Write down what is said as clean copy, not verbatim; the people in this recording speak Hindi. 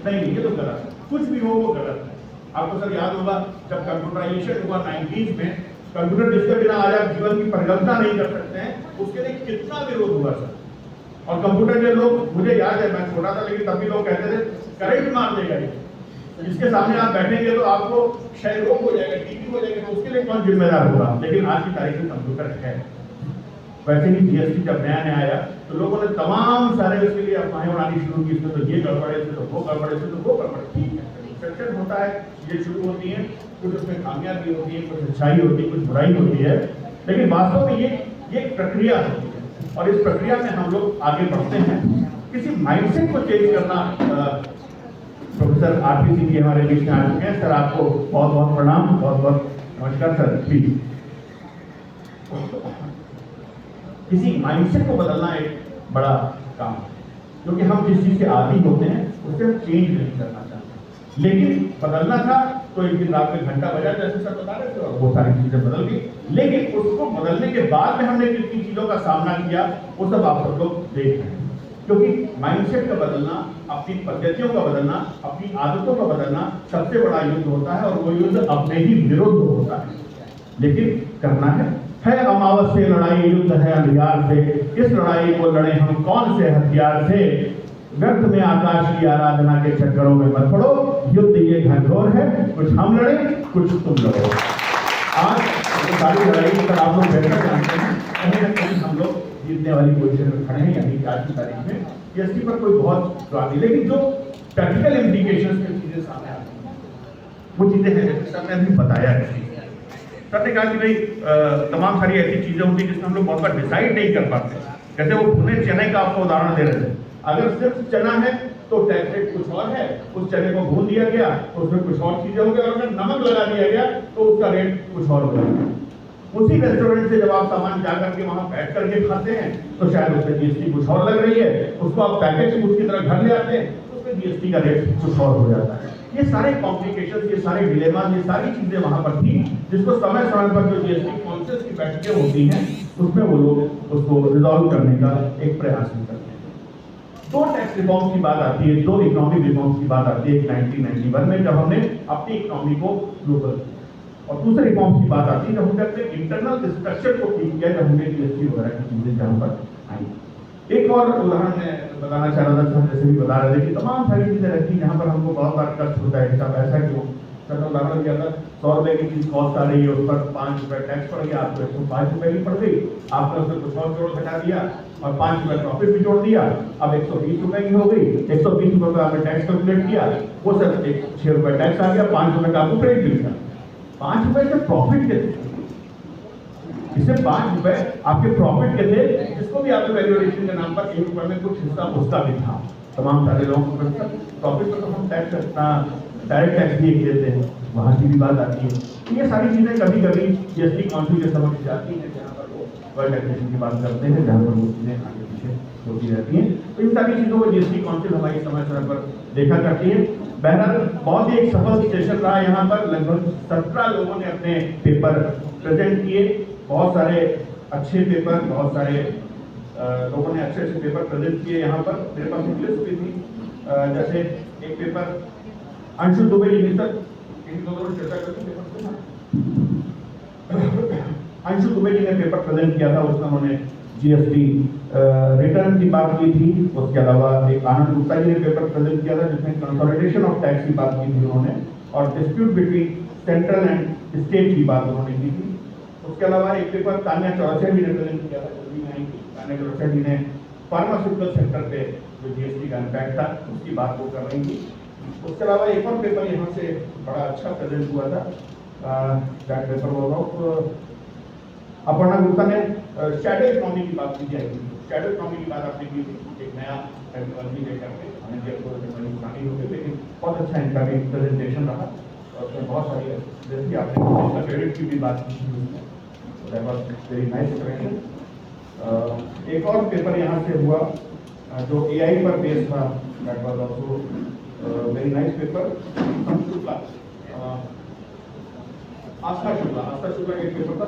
नहीं, ये तो गलत है, कुछ भी हो वो गलत है। आपको सर याद होगा जब कंप्यूटराइजेशन हुआ 90s में, कंप्यूटर जिसके बिना आज आप जीवन की परिकल्पना नहीं कर सकते हैं, उसके लिए कितना विरोध हुआ सर। और कंप्यूटर के लोग, मुझे याद है मैं छोटा था लेकिन तभी लोग कहते थे करंट मार देगा ये, इसके सामने आप बैठेंगे तो आपको क्षय रोग हो जाएगा, टीबी हो जाएगा, तो उसके लिए कौन जिम्मेदार होगा। लेकिन आज की तारीख में कंप्यूटर है। वैसे ही जीएसटी जब नया नया आया तो लोगों ने तमाम सारे उसके लिए अफवाहें उड़ानी शुरू की, इसमें तो ये गड़बड़ है, इसमें तो वो गड़बड़ है, इसमें तो वो गड़बड़। ठीक है, इंस्ट्रक्शन होता है, चीजें शुरू होती हैं, कुछ उसमें खामियाबी होती है, कुछ अच्छाई होती है, कुछ बुराई होती है, लेकिन वास्तव में ये एक प्रक्रिया होती है और इस प्रक्रिया में हम लोग आगे बढ़ते हैं। किसी माइंडसेट को चेंज करना, प्रोफेसर आरपी सिंह जी हमारे बीच में आ चुके हैं। सर आपको बहुत बहुत प्रणाम, बहुत बहुत नमस्कार सर। प्लीज, किसी माइंडसेट को बदलना एक बड़ा काम है, क्योंकि हम जिस चीज के आदी होते हैं उससे हम चेंज नहीं करना चाहते, लेकिन बदलना था तो एक दिन रात में घंटा बजा जैसे सर बता रहे थे और वो सारी चीजें बदल गई। लेकिन उसको बदलने के बाद में हमने कितनी चीजों का सामना किया वो सब आप सब लोग देख रहे हैं। क्योंकि माइंडसेट का बदलना, अपनी पद्धतियों का बदलना, अपनी आदतों का बदलना सबसे बड़ा युद्ध होता है और वो युद्ध अपने ही विरुद्ध होता है, लेकिन करना है। अमावस से लड़ाई, युद्ध है अंधियार से, इस लड़ाई को लड़े हम कौन से हथियार से। व्यर्थ में आकाश की आराधना के चक्करों में मत पड़ो, युद्ध ये घनघोर है, कुछ हम लड़े कुछ तुम लड़ो। आज सारी लड़ाई पर आप लोग बेहतर जानते हैं, कहीं ना कहीं हम लोग जीतने वाली पोजीशन में खड़े हैं। यानी कि आज की तारीख में जीएसटी पर कोई बहुत बात नहीं, लेकिन जो प्रैक्टिकल इम्प्लीकेशंस में चीजें सामने आती हैं वो चीजें हैं जैसे सर ने अभी बताया है। सर ने कहा कि भाई तमाम सारी ऐसी चीजें होती हैं जिसमें हम लोग बहुत बार डिसाइड नहीं कर पाते। जैसे वो भुने चने का आपको उदाहरण दे रहे थे, अगर सिर्फ चना है तो टैक्स रेट कुछ और है, उस चने को भून दिया गया तो उसमें कुछ और चीजें होंगी, और अगर नमक लगा दिया गया तो उसका रेट कुछ और होगा। उसी रेस्टोरेंट से जब आप सामान जा करके वहां बैठ करके खाते हैं तो शायद उसमें जीएसटी कुछ और लग रही है, उसको आप पैकेज फूड की तरह घर ले आते हैं तो उसमें जीएसटी का रेट कुछ और हो जाता है। ये सारे कॉम्प्लिकेशंस, ये सारे डिलेमास, ये सारी चीजें वहां पर थी, जिसको समय समय पर जो जीएसटी काउंसिल की बैठकें होती हैं उसमें वो लोग उसको रिजॉल्व करने का एक प्रयास भी करते हैं। दो टैक्स रिफॉर्म की बात आती है, दो इकोनॉमिक रिफॉर्म की बात आती है। 1991 में जब हमने अपनी इकोनॉमी को ग्लोबल, और दूसरे रिफॉर्म की बात आती है जब हमने अपने इंटरनल स्ट्रक्चर को ठीक किया, जब हमने जीएसटी वगैरह की चीजें जहां पर आई। एक और उदाहरण मैं बताना चाह रहा था, जैसे भी बता रहे थे कि तमाम सारी चीजें रहती हैं जहां पर हमको बहुत बार कष्ट होता है, सब ऐसा क्यों। सर ने उदाहरण दिया था, 100 रुपए की चीज कॉस्ट आ रही है, उस पर 5 रुपए टैक्स पड़ गया, आपको 105 रुपए की पड़ गई, आपने उसमें कुछ और जोड़ घटा दिया और 5 रुपए प्रॉफिट भी जोड़ दिया, अब 120 रुपए की हो गई। 120 रुपए का आपने टैक्स कैलकुलेट किया, वो सर 6 रुपए टैक्स आ गया, 5 रुपए का आपको क्रेडिट मिल गया। 5 रुपए से प्रॉफिट के थे, इससे 5 रुपए आपके प्रॉफिट के थे, जिसको भी आपके वैल्यूएशन के नाम पर 1 रुपए में कुछ हिस्सा उसका भी था। तमाम सारे लोगों को प्रॉफिट पर तो हम टैक्स अपना डायरेक्ट टैक्स भी देते हैं, वहां की भी बात आती है। तो ये सारी चीजें कभी कभी जीएसटी काउंसिल के समक्ष जाती हैं, जहाँ पर वो वर्ल्ड टैक्सेशन की बात करते हैं, जहाँ पर वो चीजें आगे पीछे होती रहती हैं। तो इन सारी चीजों को जीएसटी काउंसिल हमारी समय समय पर देखा करती है। बहरहाल बहुत ही एक सफल सेशन रहा यहाँ पर, लगभग 17 लोगों ने अपने पेपर प्रेजेंट किए, बहुत सारे अच्छे पेपर, बहुत सारे लोगों ने अच्छे अच्छे पेपर प्रेजेंट किए यहाँ पर। मेरे पास एक लिस्ट भी थी, जैसे एक पेपर अंशु दुबे जी ने, सर इन दोनों ने चर्चा करके पेपर सुना। अंशु दुबे जी ने पेपर प्रेजेंट किया था, उसमें उन्होंने जीएसटी रिटर्न की बात की थी। उसके अलावा एक आनंद गुप्ता जी ने पेपर प्रेजेंट किया था जिसमें कंसोलिडेशन ऑफ टैक्स की बात की थी उन्होंने, और dispute between central and state की बात उन्होंने की थी। उसके अलावा एक पेपर तान्या चौरसिया जी ने प्रेजेंट किया था, तान्या चौरसिया जी ने फार्मास्यूटिकल सेक्टर पे जो जीएसटी का इम्पैक्ट था उसकी बात वो कर रही थी। उसके अलावा एक और पेपर यहाँ से बड़ा अच्छा प्रेजेंट हुआ था, that paper was of Aparna Gupta ने शैडो इकोनॉमी की बात की थी। शैडो इकोनॉमी की बात आपने की थी, एक नया टेक्नोलॉजी लेकर के हमें पुरानी हो गई, लेकिन बहुत अच्छा इनका भी प्रेजेंटेशन रहा और उसमें बहुत सारी जैसे कि आपने क्रेडिट की भी बात की थी उसमें, that was very nice presentation. एक और पेपर यहाँ से हुआ जो एआई पर बेस्ड था, that was also very nice paper. Shukla, Astha Shukla का एक पेपर था।